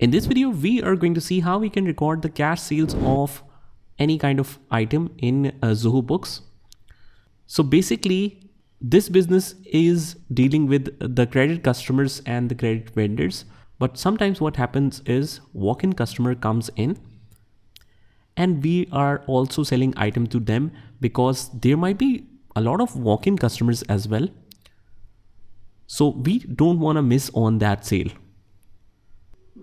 In this video, we are going to see how we can record the cash sales of any kind of item in Zoho Books. So basically, this business is dealing with the credit customers and the credit vendors. But sometimes what happens is walk-in customer comes in and we are also selling item to them because there might be a lot of walk-in customers as well. So we don't want to miss on that sale.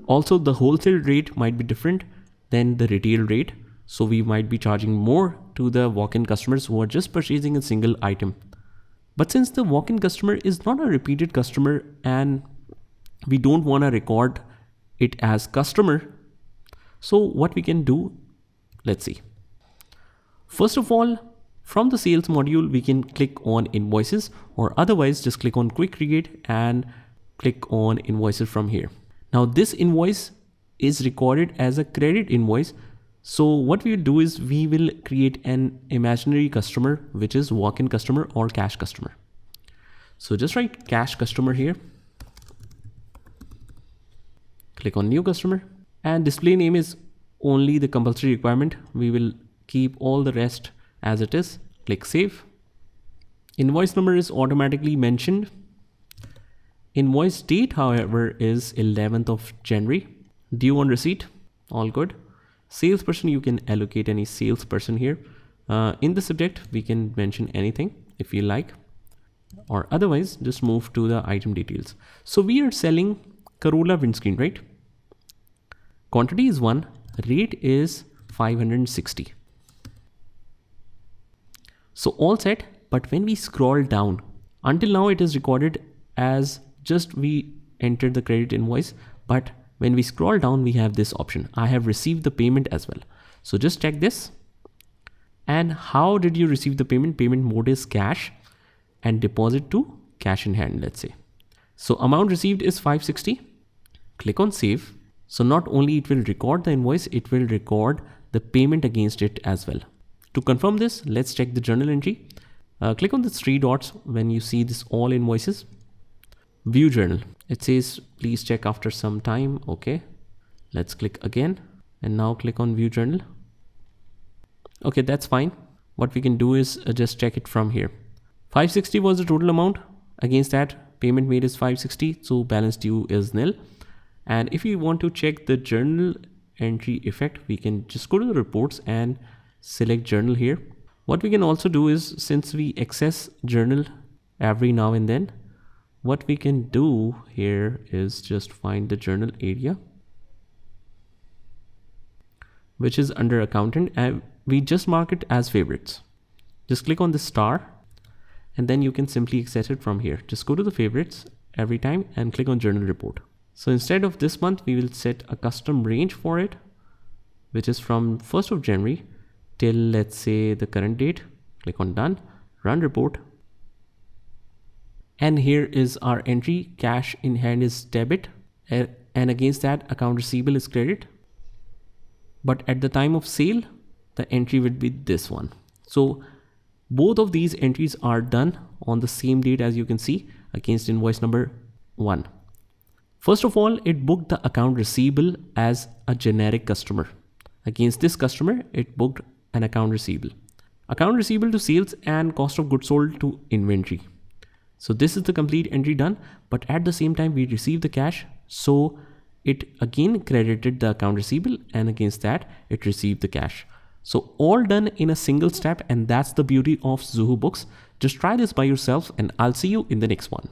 Also, the wholesale rate might be different than the retail rate. So we might be charging more to the walk-in customers who are just purchasing a single item. But since the walk-in customer is not a repeated customer and we don't want to record it as customer, so what we can do, let's see. First of all, from the sales module, we can click on invoices, or otherwise just click on quick create and click on invoices from here. Now this invoice is recorded as a credit invoice. So what we'll do is we will create an imaginary customer, which is walk-in customer or cash customer. So just write cash customer here. Click on new customer, and display name is only the compulsory requirement. We will keep all the rest as it is. Click save. Invoice number is automatically mentioned. Invoice date, however, is 11th of January. Due on receipt, all good. Salesperson, you can allocate any salesperson here. In the subject, we can mention anything if you like, or otherwise just move to the item details. So we are selling Corolla windscreen, right? Quantity is 1, rate is 560. So all set, but when we scroll down, until now it is recorded as just we entered the credit invoice, but when we scroll down, we have this option. I have received the payment as well. So just check this. And how did you receive the payment? Payment mode is cash and deposit to cash in hand, let's say. So amount received is 560. Click on save. So not only it will record the invoice, it will record the payment against it as well. To confirm this, let's check the journal entry. Click on the 3 dots when you see this all invoices. View journal. It says please check after some time. Okay, let's click again and now click on view journal. Okay, that's fine. What we can do is just check it from here. 560 was the total amount. Against that, payment made is 560, so balance due is nil. And if you want to check the journal entry effect, we can just go to the reports and select journal here. What we can also do is, since we access journal every now and then, what we can do here is just find the journal area, which is under accountant, and we just mark it as favorites. Just click on the star and then you can simply access it from here. Just go to the favorites every time and click on journal report. So instead of this month, we will set a custom range for it, which is from 1st of January till, let's say, the current date. Click on done, run report. And here is our entry. Cash in hand is debit, and against that account receivable is credit. But at the time of sale, the entry would be this one. So both of these entries are done on the same date, as you can see, against invoice number 1. First of all, it booked the account receivable as a generic customer. Against this customer, it booked an account receivable. Account receivable to sales and cost of goods sold to inventory. So this is the complete entry done, but at the same time we received the cash. So it again credited the account receivable, and against that it received the cash. So all done in a single step, and that's the beauty of Zoho Books. Just try this by yourself and I'll see you in the next one.